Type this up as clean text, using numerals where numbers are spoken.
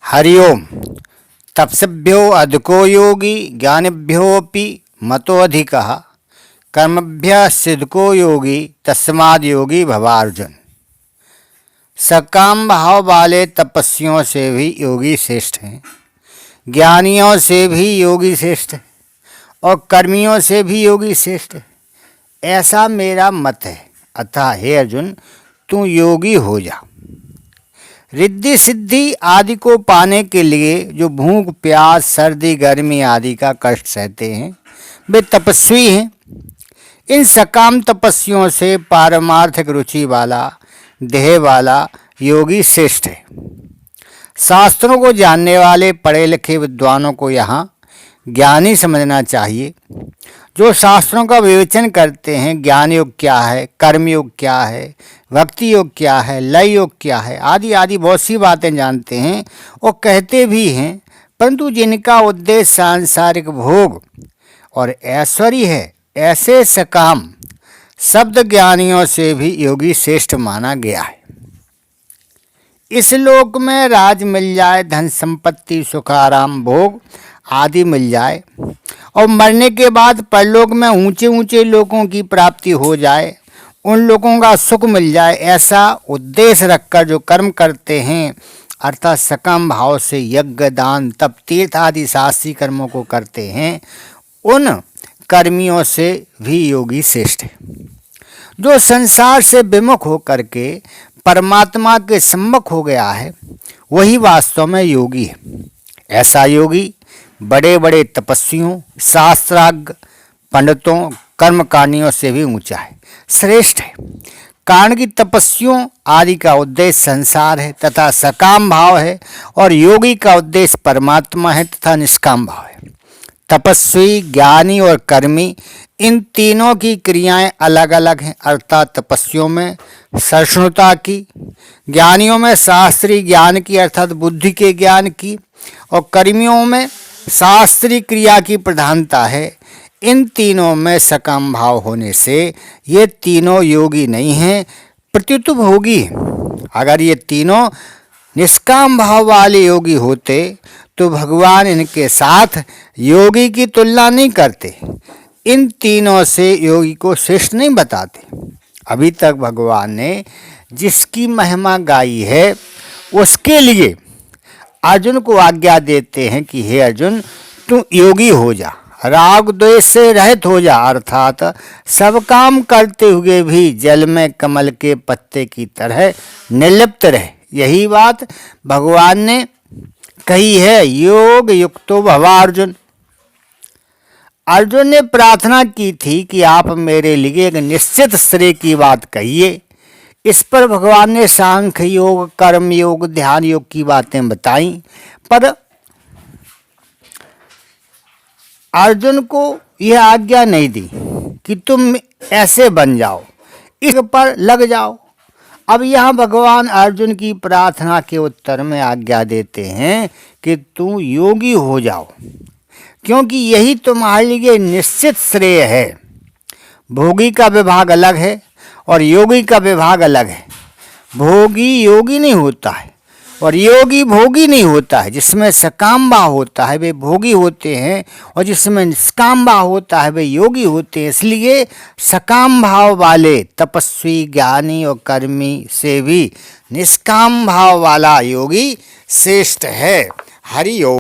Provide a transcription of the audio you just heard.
हरिओम। तपस्भ्यो अधिको योगी ज्ञानिभ्योऽपि मतोऽधिकः कर्मभ्यः सिद्धको योगी तस्माद् योगी भवार्जुन। सकाम भाव वाले तपस्वियों से भी योगी श्रेष्ठ हैं, ज्ञानियों से भी योगी श्रेष्ठ है और कर्मियों से भी योगी श्रेष्ठ है, ऐसा मेरा मत है। अतः हे अर्जुन, तू योगी हो जा। रिद्धि सिद्धि आदि को पाने के लिए जो भूख प्यास सर्दी गर्मी आदि का कष्ट सहते हैं वे तपस्वी हैं। इन सकाम तपस्वियों से पारमार्थिक रुचि वाला देह वाला योगी श्रेष्ठ है। शास्त्रों को जानने वाले पढ़े लिखे विद्वानों को यहाँ ज्ञानी समझना चाहिए। जो शास्त्रों का विवेचन करते हैं, ज्ञान योग क्या है, कर्म योग क्या है, भक्ति योग क्या है, लय योग क्या है, आदि आदि बहुत सी बातें जानते हैं और कहते भी हैं, परंतु जिनका उद्देश्य सांसारिक भोग और ऐश्वर्य है, ऐसे सकाम शब्द ज्ञानियों से भी योगी श्रेष्ठ माना गया है। इस लोक में राज मिल जाए, धन संपत्ति सुख आराम भोग आदि मिल जाए और मरने के बाद परलोक में ऊंचे ऊंचे लोगों की प्राप्ति हो जाए, उन लोगों का सुख मिल जाए, ऐसा उद्देश्य रखकर जो कर्म करते हैं अर्थात सकाम भाव से यज्ञ दान तप तीर्थ आदि शास्त्रीय कर्मों को करते हैं, उन कर्मियों से भी योगी श्रेष्ठ है। जो संसार से विमुख होकर के परमात्मा के सम्मुख हो गया है वही वास्तव में योगी है। ऐसा योगी बड़े बड़े तपस्वियों शास्त्राज्ञ पंडितों कर्मकांडियों से भी ऊंचा है, श्रेष्ठ है। कारण कि तपस्वियों आदि का उद्देश्य संसार है तथा सकाम भाव है और योगी का उद्देश्य परमात्मा है तथा निष्काम भाव है। तपस्वी ज्ञानी और कर्मी इन तीनों की क्रियाएं अलग अलग हैं। अर्थात तपस्वियों में सहिष्णुता की, ज्ञानियों में शास्त्रीय ज्ञान की अर्थात बुद्धि के ज्ञान की और कर्मियों में शास्त्रीय क्रिया की प्रधानता है। इन तीनों में सकाम भाव होने से ये तीनों योगी नहीं हैं, प्रत्युत भोगी हैं। अगर ये तीनों निष्काम भाव वाले योगी होते तो भगवान इनके साथ योगी की तुलना नहीं करते, इन तीनों से योगी को श्रेष्ठ नहीं बताते। अभी तक भगवान ने जिसकी महिमा गाई है उसके लिए अर्जुन को आज्ञा देते हैं कि हे अर्जुन, तू योगी हो जा, राग द्वेष से रहित हो जा, अर्थात सब काम करते हुए भी जल में कमल के पत्ते की तरह निर्लिप्त रहे। यही बात भगवान ने कही है, योग युक्तो भव अर्जुन। अर्जुन ने प्रार्थना की थी कि आप मेरे लिए एक निश्चित श्रेय की बात कहिए। इस पर भगवान ने सांख्य योग कर्म योग ध्यान योग की बातें बताई, पर अर्जुन को यह आज्ञा नहीं दी कि तुम ऐसे बन जाओ, इस पर लग जाओ। अब यहाँ भगवान अर्जुन की प्रार्थना के उत्तर में आज्ञा देते हैं कि तू योगी हो जाओ, क्योंकि यही तुम्हारे लिए निश्चित श्रेय है। भोगी का विभाग अलग है और योगी का विभाग अलग है। भोगी योगी नहीं होता है और योगी भोगी नहीं होता है। जिसमें सकाम भाव होता है वे भोगी होते हैं और जिसमें निष्काम भाव होता है वे योगी होते हैं। इसलिए सकाम भाव वाले तपस्वी ज्ञानी और कर्मी से भी निष्काम भाव वाला योगी श्रेष्ठ है। हरि ओम।